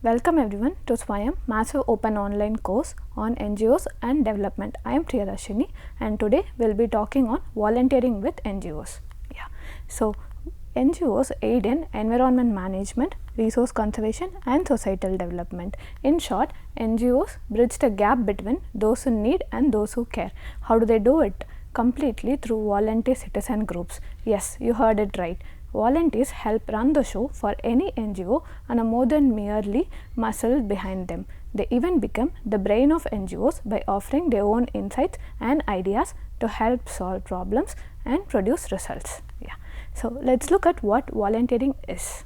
Welcome everyone to Swayam massive open online course on NGOs and development. I am Priyadashini and today we will be talking on volunteering with NGOs. So NGOs aid in environment management, resource conservation and societal development. In short, NGOs bridge the gap between those who need and those who care. How do they do it? Completely through volunteer citizen groups. Yes, you heard it right. Volunteers help run the show for any NGO and are more than merely muscle behind them. They even become the brain of NGOs by offering their own insights and ideas to help solve problems and produce results. So let's look at what volunteering is.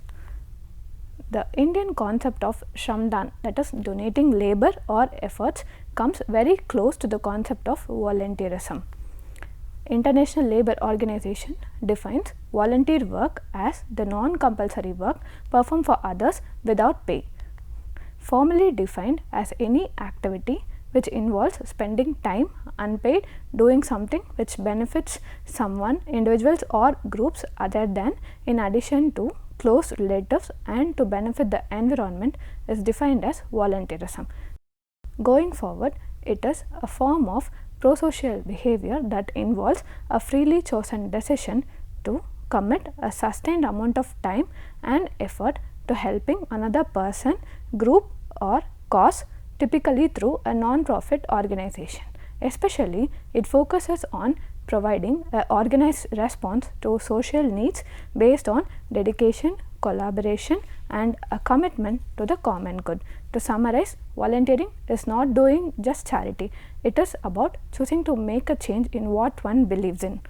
The Indian concept of Shramdan, that is donating labor or efforts, comes very close to the concept of volunteerism. International Labour Organization defines volunteer work as the non-compulsory work performed for others without pay, formally defined as any activity which involves spending time unpaid doing something which benefits someone, individuals or groups other than in addition to close relatives and to benefit the environment is defined as volunteerism. Going forward, it is a form of pro-social behavior that involves a freely chosen decision to commit a sustained amount of time and effort to helping another person, group or cause, typically through a non-profit organization. Especially, it focuses on providing an organized response to social needs based on dedication, collaboration and a commitment to the common good. To summarize, volunteering is not doing just charity, it is about choosing to make a change in what one believes in.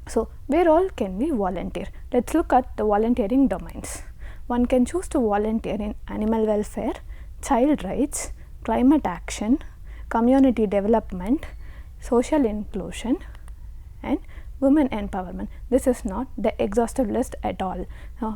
So, where all can we volunteer? Let's look at the volunteering domains. One can choose to volunteer in animal welfare, child rights, climate action, community development, social inclusion and women empowerment. This is not the exhaustive list at all.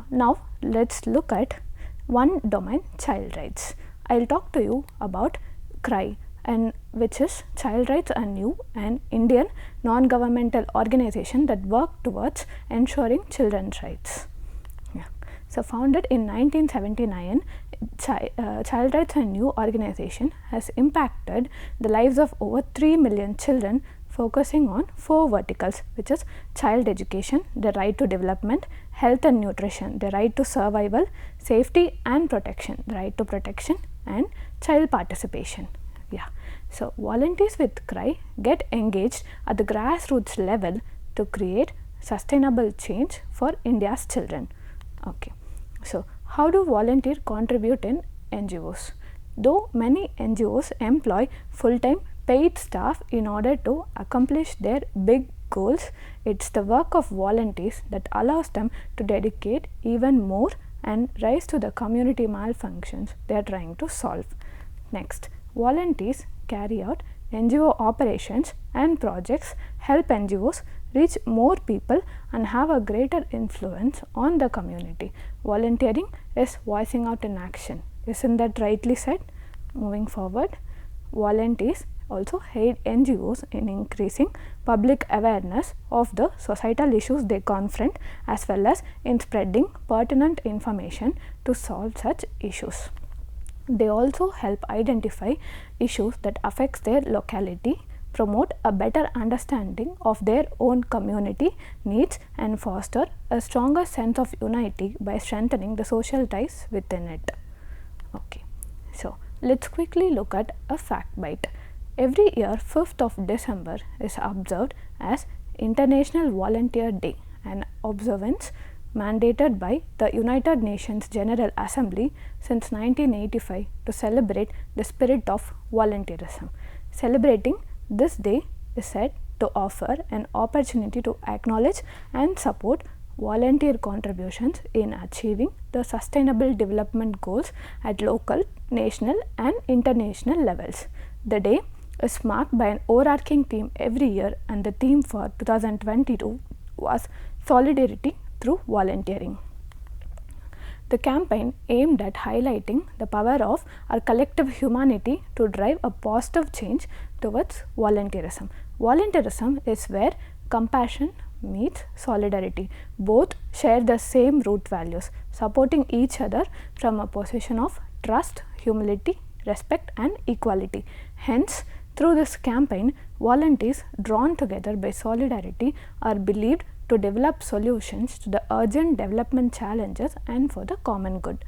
Now let's look at one domain, child rights. I will talk to you about CRY, and which is Child Rights Are New, an Indian non-governmental organization that work towards ensuring children's rights. So founded in 1979, Child Rights Are New organization has impacted the lives of over 3 million children, focusing on 4 verticals, which is child education, the right to development, health and nutrition, the right to survival, safety and protection, the right to protection and child participation. So volunteers with CRY get engaged at the grassroots level to create sustainable change for India's children. So how do volunteers contribute in NGOs? Though many NGOs employ full-time paid staff in order to accomplish their big goals, it's the work of volunteers that allows them to dedicate even more and rise to the community malfunctions they are trying to solve. Next, volunteers carry out NGO operations and projects, help NGOs reach more people and have a greater influence on the community. Volunteering is voicing out in action. Isn't that rightly said? Moving forward, volunteers also aid NGOs in increasing public awareness of the societal issues they confront, as well as in spreading pertinent information to solve such issues. They also help identify issues that affects their locality, promote a better understanding of their own community needs and foster a stronger sense of unity by strengthening the social ties within it. So let's quickly look at a fact bite. Every year 5th of December is observed as International Volunteer Day, an observance mandated by the United Nations General Assembly since 1985 to celebrate the spirit of volunteerism. Celebrating this day is said to offer an opportunity to acknowledge and support volunteer contributions in achieving the sustainable development goals at local, national and international levels. The day is marked by an overarching theme every year, and the theme for 2022 was Solidarity through volunteering. The campaign aimed at highlighting the power of our collective humanity to drive a positive change towards volunteerism. Volunteerism is where compassion, meets solidarity. Both share the same root values, supporting each other from a position of trust, humility, respect and equality. Hence, through this campaign, volunteers drawn together by solidarity are believed to develop solutions to the urgent development challenges and for the common good.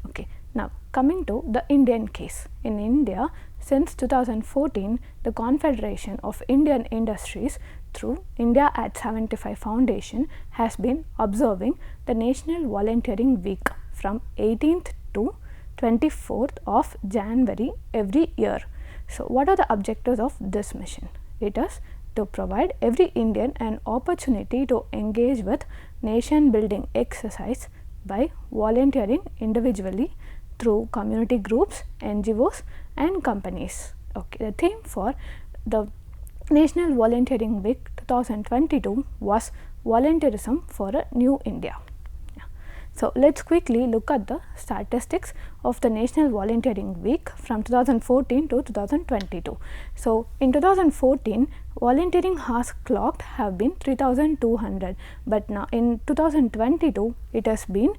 Okay. Now, coming to the Indian case. In India, since 2014, the Confederation of Indian Industries through India at 75 Foundation has been observing the National Volunteering Week from 18th to 24th of January every year. So, what are the objectives of this mission? It is to provide every Indian an opportunity to engage with nation building exercise by volunteering individually through community groups, NGOs and companies. Okay. The theme for the National Volunteering Week 2022 was Volunteerism for a New India. So, let us quickly look at the statistics of the National Volunteering Week from 2014 to 2022. So, in 2014, volunteering hours clocked have been 3200, but now in 2022 it has been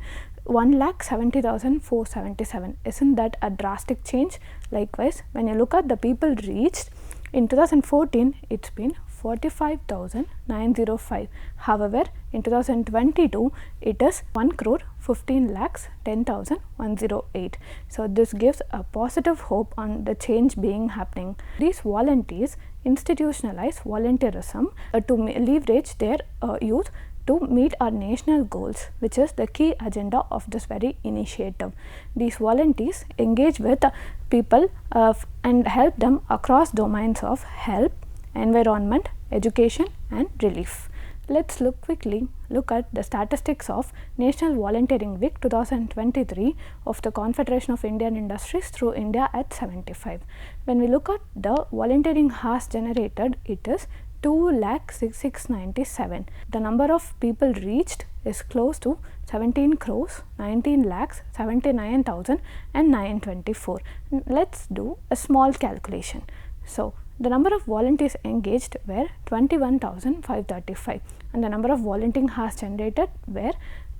1,70,477. Isn't that a drastic change? Likewise, when you look at the people reached, in 2014 it's been 45,905. However, in 2022 it is 1,15,10,108. So, this gives a positive hope on the change being happening. These volunteers institutionalize volunteerism to leverage their youth to meet our national goals, which is the key agenda of this very initiative. These volunteers engage with people and help them across domains of health, environment, education and relief. Let us quickly look at the statistics of National Volunteering Week 2023 of the Confederation of Indian Industries through India at 75. When we look at the volunteering hours generated, it is 2,66,97. The number of people reached is close to 17 crores, 19 lakhs, 79,924. Let us do a small calculation. So, the number of volunteers engaged were 21,535 and the number of volunteering hours generated were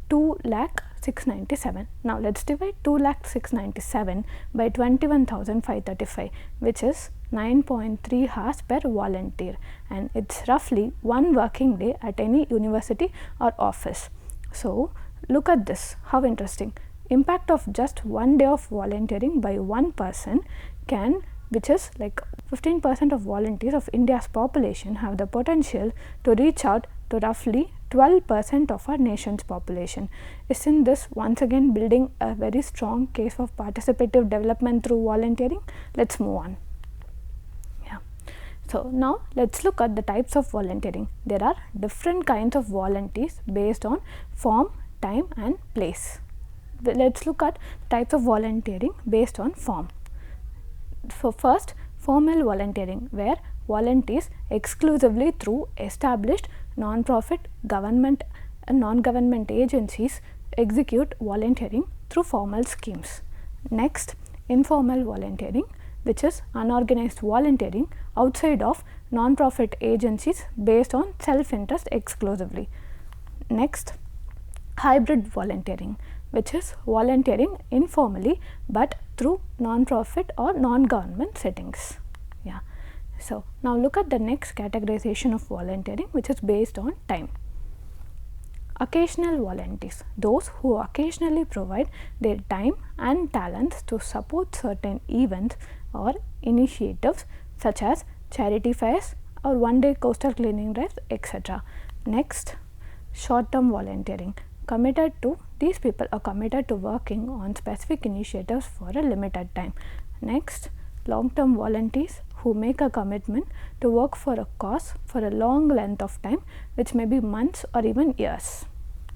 2,06,97. Now, let us divide 2,06,97 by 21,535, which is 9.3 hours per volunteer, and it is roughly one working day at any university or office. So, look at this, how interesting. Impact of just one day of volunteering by one person can, which is like 15% of volunteers of India's population, have the potential to reach out to roughly 12% of our nation's population. Isn't this once again building a very strong case of participative development through volunteering? Let us move on. So, now let us look at the types of volunteering. There are different kinds of volunteers based on form, time and place. Let us look at types of volunteering based on form. So, first, formal volunteering, where volunteers exclusively through established non-profit, government and non-government agencies execute volunteering through formal schemes. Next, informal volunteering, which is unorganized volunteering outside of non-profit agencies based on self-interest exclusively. Next, hybrid volunteering, which is volunteering informally but through non-profit or non-government settings. Yeah. So, now look at the next categorization of volunteering, which is based on time. Occasional volunteers, those who occasionally provide their time and talents to support certain events or initiatives such as charity fairs or one-day coastal cleaning drives, etc. Next, short-term volunteering. These people are committed to working on specific initiatives for a limited time. Next, long-term volunteers who make a commitment to work for a cause for a long length of time, which may be months or even years.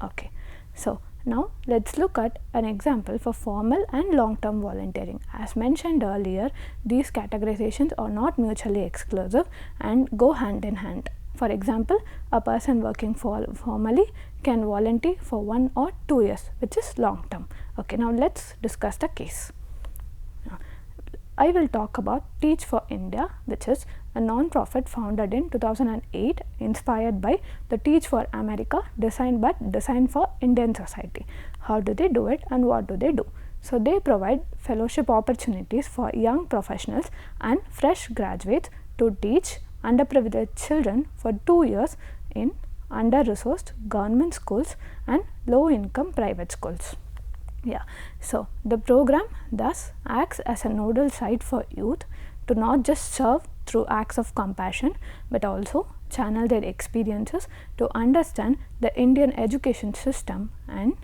Okay. So, now let us look at an example for formal and long-term volunteering. As mentioned earlier, these categorizations are not mutually exclusive and go hand in hand. For example, a person working formally can volunteer for 1 or 2 years, which is long term. Okay, now let us discuss the case. I will talk about Teach for India, which is a non-profit founded in 2008 inspired by the Teach for America designed for Indian society. How do they do it and what do they do? So, they provide fellowship opportunities for young professionals and fresh graduates to teach underprivileged children for 2 years in under-resourced government schools and low-income private schools. Yeah. So, the program thus acts as a nodal site for youth to not just serve through acts of compassion, but also channel their experiences to understand the Indian education system and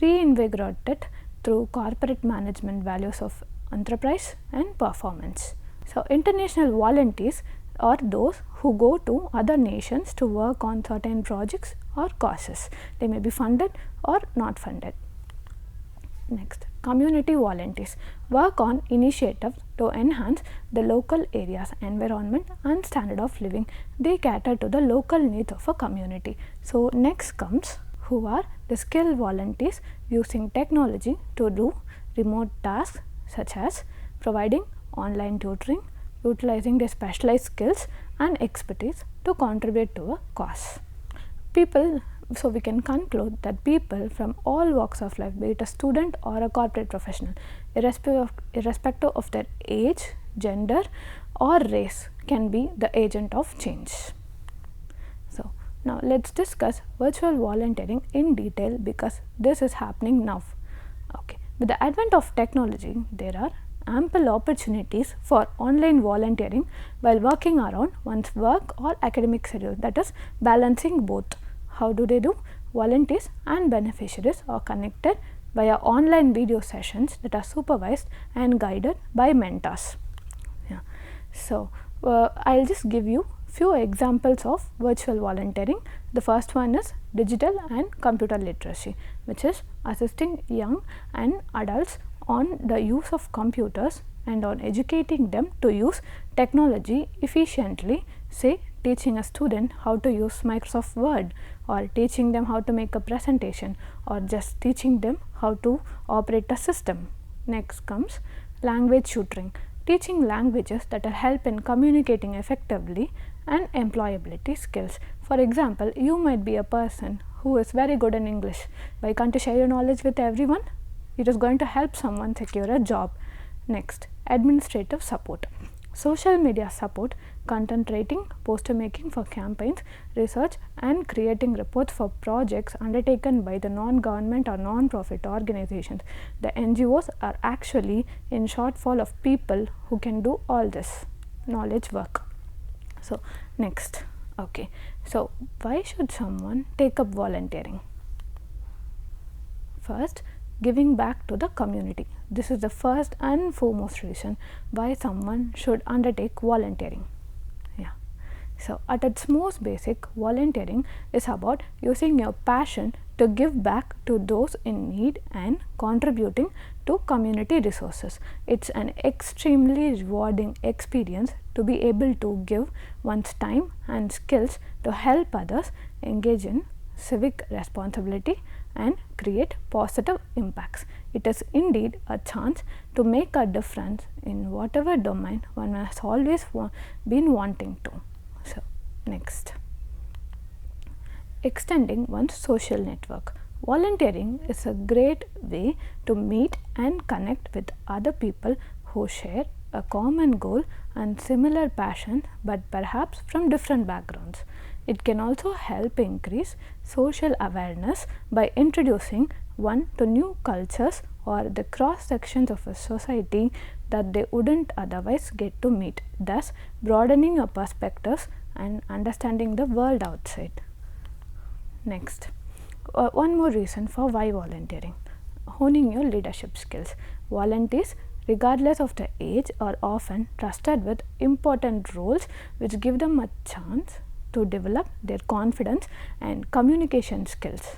reinvigorate it through corporate management values of enterprise and performance. So, international volunteers are those who go to other nations to work on certain projects or causes. They may be funded or not funded. Next, community volunteers work on initiatives to enhance the local area's environment and standard of living. They cater to the local needs of a community. So, next comes who are the skilled volunteers using technology to do remote tasks such as providing online tutoring, utilizing their specialized skills and expertise to contribute to a cause. So, we can conclude that people from all walks of life, be it a student or a corporate professional, irrespective of their age, gender or race, can be the agent of change. So, now let us discuss virtual volunteering in detail because this is happening now. Okay. With the advent of technology, there are ample opportunities for online volunteering while working around one's work or academic schedule, that is balancing both. How do they do? Volunteers and beneficiaries are connected via online video sessions that are supervised and guided by mentors. Yeah. So, I will just give you few examples of virtual volunteering. The first one is digital and computer literacy, which is assisting young and adults on the use of computers and on educating them to use technology efficiently, say teaching a student how to use Microsoft Word or teaching them how to make a presentation or just teaching them how to operate a system. Next comes language tutoring, teaching languages that will help in communicating effectively and employability skills. For example, you might be a person who is very good in English. Why can't you share your knowledge with everyone? It is going to help someone secure a job. Next, administrative support, social media support, content writing, poster making for campaigns, research and creating reports for projects undertaken by the non-government or non-profit organizations. The NGOs are actually in shortfall of people who can do all this knowledge work. So, next, okay. So, why should someone take up volunteering? First, giving back to the community. This is the first and foremost reason why someone should undertake volunteering. Yeah. So, at its most basic, volunteering is about using your passion to give back to those in need and contributing to community resources. It's an extremely rewarding experience to be able to give one's time and skills to help others engage in civic responsibility and create positive impacts. It is indeed a chance to make a difference in whatever domain one has always been wanting to. So, next, extending one's social network. Volunteering is a great way to meet and connect with other people who share a common goal and similar passion, but perhaps from different backgrounds. It can also help increase social awareness by introducing one to new cultures or the cross sections of a society that they wouldn't otherwise get to meet, thus broadening your perspectives and understanding the world outside. Next, one more reason for why volunteering: honing your leadership skills. Volunteers, regardless of their age, are often trusted with important roles which give them a chance to develop their confidence and communication skills.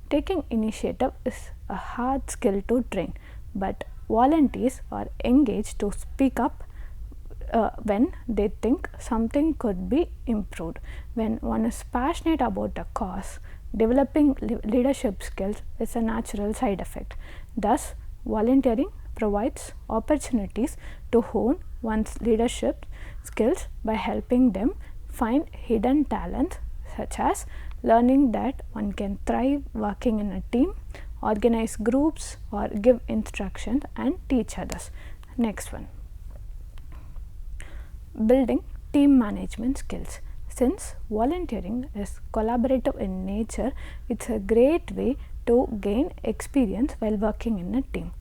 Taking initiative is a hard skill to train, but volunteers are engaged to speak up when they think something could be improved. When one is passionate about a cause, developing leadership skills is a natural side effect. Thus, volunteering provides opportunities to hone one's leadership skills by helping them find hidden talents, such as learning that one can thrive working in a team, organize groups, or give instructions and teach others. Next one, building team management skills. Since volunteering is collaborative in nature, it's a great way to gain experience while working in a team.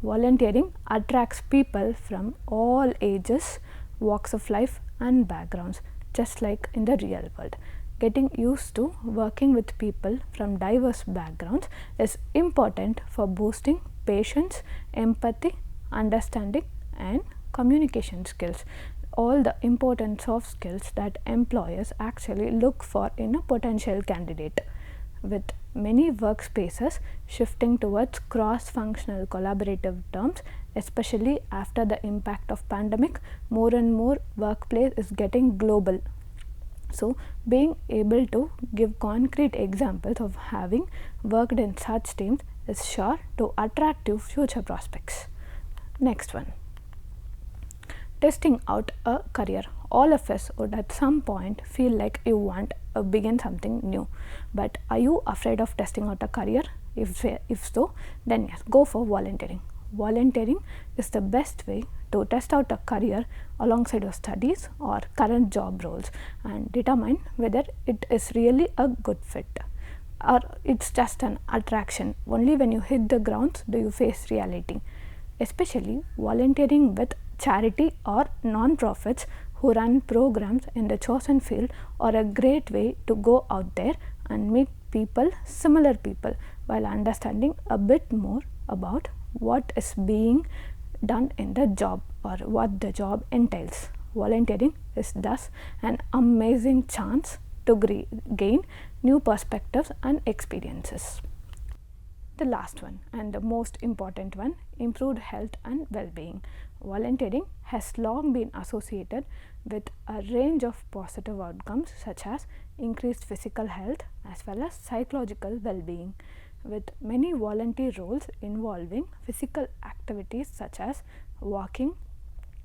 Volunteering attracts people from all ages, walks of life, and backgrounds, just like in the real world. Getting used to working with people from diverse backgrounds is important for boosting patience, empathy, understanding, and communication skills. All the important soft skills that employers actually look for in a potential candidate. With many workspaces shifting towards cross-functional collaborative terms, especially after the impact of pandemic, more and more workplace is getting global. So, being able to give concrete examples of having worked in such teams is sure to attract you future prospects. Next one, testing out a career. All of us would at some point feel like you want to begin something new, but are you afraid of testing out a career? If so, then yes, go for volunteering. Volunteering is the best way to test out a career alongside your studies or current job roles and determine whether it is really a good fit or it's just an attraction. Only when you hit the grounds do you face reality. Especially volunteering with charity or non-profits who run programs in the chosen field are a great way to go out there and meet people, similar people, while understanding a bit more about what is being done in the job or what the job entails. Volunteering is thus an amazing chance to gain new perspectives and experiences. The last one and the most important one, improved health and well-being. Volunteering has long been associated with a range of positive outcomes such as increased physical health as well as psychological well-being, with many volunteer roles involving physical activities such as walking,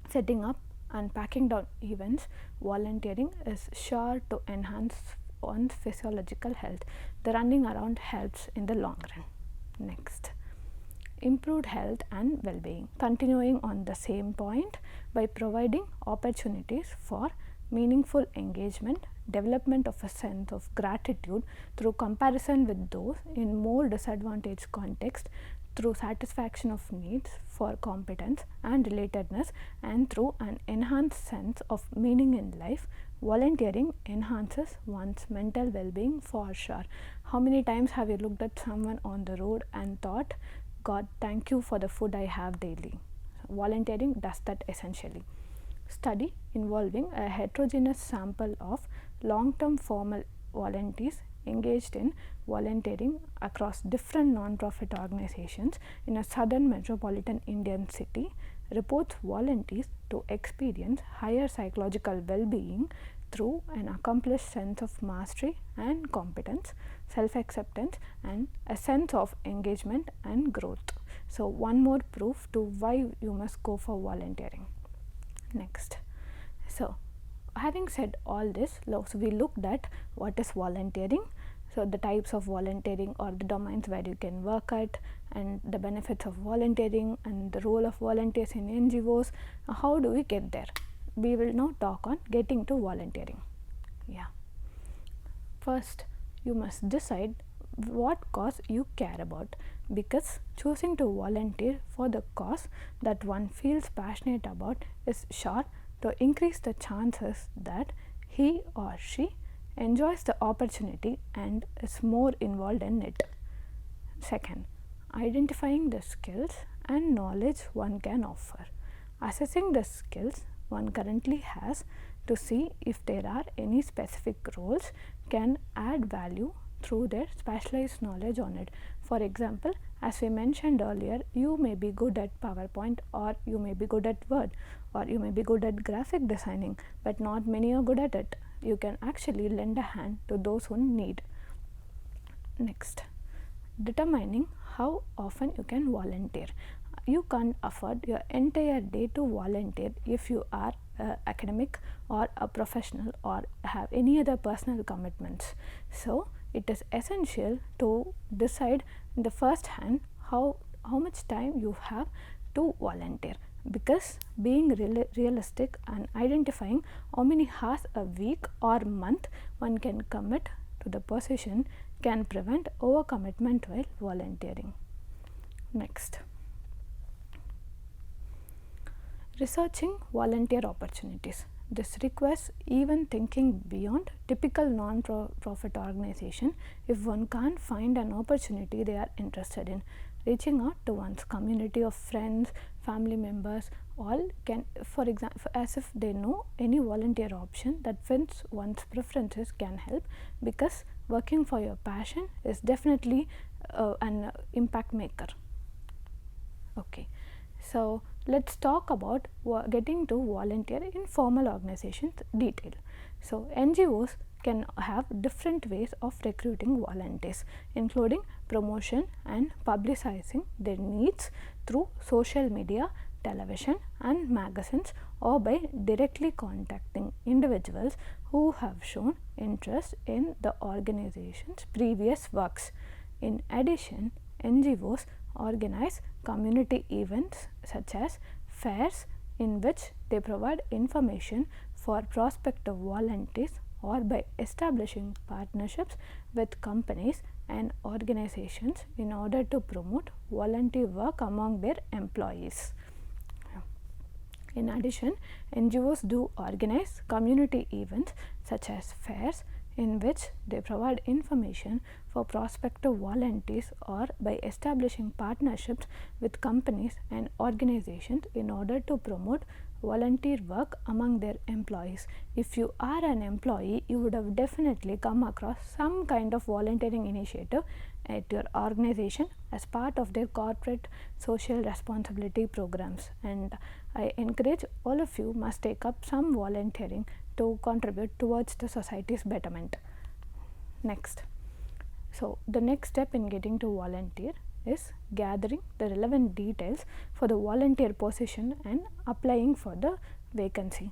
setting up and packing down events. Volunteering is sure to enhance one's physiological health. The running around helps in the long run. Next, improved health and well-being. Continuing on the same point, by providing opportunities for meaningful engagement, development of a sense of gratitude through comparison with those in more disadvantaged context, through satisfaction of needs for competence and relatedness, and through an enhanced sense of meaning in life, volunteering enhances one's mental well-being for sure. How many times have you looked at someone on the road and thought, God, thank you for the food I have daily? Volunteering does that essentially. Study involving a heterogeneous sample of long-term formal volunteers engaged in volunteering across different non-profit organizations in a southern metropolitan Indian city reports volunteers to experience higher psychological well-being through an accomplished sense of mastery and competence, self-acceptance, and a sense of engagement and growth. So, one more proof to why you must go for volunteering. Next, so having said all this, so we looked at what is volunteering, so the types of volunteering or the domains where you can work at, and the benefits of volunteering and the role of volunteers in NGOs. How do we get there? We will now talk on getting to volunteering. Yeah. First, you must decide what cause you care about, because choosing to volunteer for the cause that one feels passionate about is sure to increase the chances that he or she enjoys the opportunity and is more involved in it. Second, identifying the skills and knowledge one can offer. Assessing the skills one currently has to see if there are any specific roles can add value through their specialized knowledge on it. For example, as we mentioned earlier, you may be good at PowerPoint, or you may be good at Word, or you may be good at graphic designing, but not many are good at it. You can actually lend a hand to those who need. Next, determining how often you can volunteer. you can't afford your entire day to volunteer if you are academic or a professional or have any other personal commitments. So it is essential to decide in the first hand how much time you have to volunteer, because being realistic and identifying how many hours a week or month one can commit to the position can prevent overcommitment while volunteering. Next, researching volunteer opportunities. This requires even thinking beyond typical non-profit organization if one can't find an opportunity they are interested in. Reaching out to one's community of friends, family members, all can, for example, as if they know any volunteer option that fits one's preferences can help, because working for your passion is definitely an impact maker. Okay. So let's talk about getting to volunteer in formal organizations detail. So NGOs can have different ways of recruiting volunteers, including promotion and publicizing their needs through social media, television and magazines, or by directly contacting individuals who have shown interest in the organization's previous works. In addition, NGOs organize community events such as fairs, in which they provide information for prospective volunteers, or by establishing partnerships with companies and organizations in order to promote volunteer work among their employees. In addition, NGOs do organize community events such as fairs, in which they provide information for prospective volunteers, or by establishing partnerships with companies and organizations in order to promote volunteer work among their employees. If you are an employee, you would have definitely come across some kind of volunteering initiative at your organization as part of their corporate social responsibility programs, and I encourage all of you must take up some volunteering to contribute towards the society's betterment. Next, so the next step in getting to volunteer is gathering the relevant details for the volunteer position and applying for the vacancy.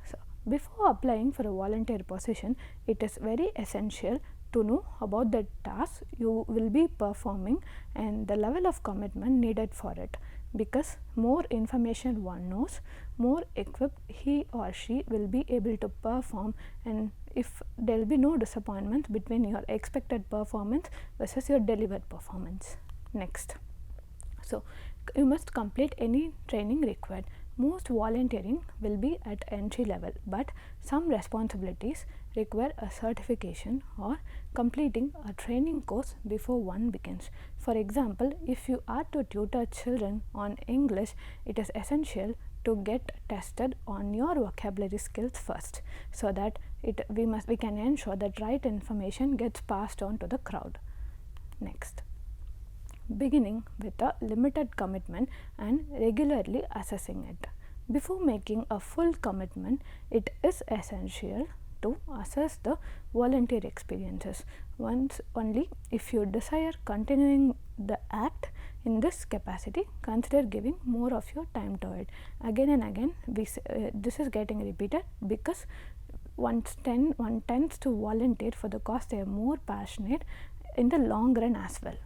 So before applying for a volunteer position, it is very essential to know about the task you will be performing and the level of commitment needed for it, because more information one knows, more equipped he or she will be able to perform, and if there will be no disappointment between your expected performance versus your delivered performance. Next, so you must complete any training required. Most volunteering will be at entry level, but some responsibilities require a certification or completing a training course before one begins. For example, if you are to tutor children on English, it is essential to get tested on your vocabulary skills first, so that we can ensure that right information gets passed on to the crowd. Next, beginning with a limited commitment and regularly assessing it. Before making a full commitment, it is essential to assess the volunteer experiences. Once only if you desire continuing the act in this capacity, consider giving more of your time to it. Again and again, this is getting repeated because one tends to volunteer for the cause they are more passionate in the long run as well.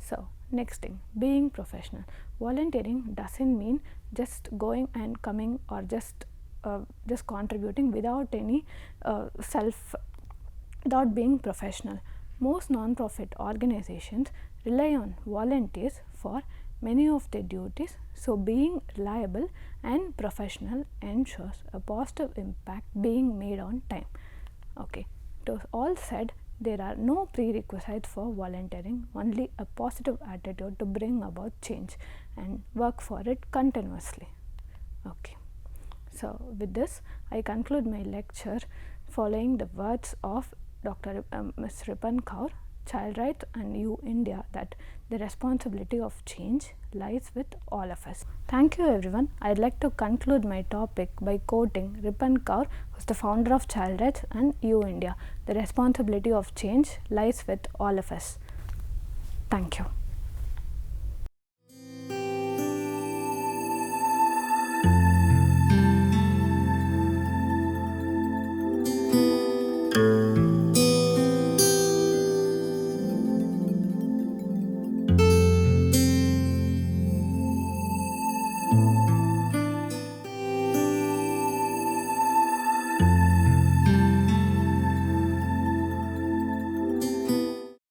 So next thing, being professional. Volunteering doesn't mean just going and coming or just contributing without any without being professional. Most non-profit organizations rely on volunteers for many of their duties, so being reliable and professional ensures a positive impact being made on time. Okay, to all said, there are no prerequisites for volunteering, only a positive attitude to bring about change and work for it continuously. Okay. So with this, I conclude my lecture following the words of Dr. Ms. Ripan Kaur, Child Rights and You India, that the responsibility of change lies with all of us. Thank you everyone. I'd like to conclude my topic by quoting Ripan Kaur, who is the founder of Child Rights and You India. The responsibility of change lies with all of us. Thank you.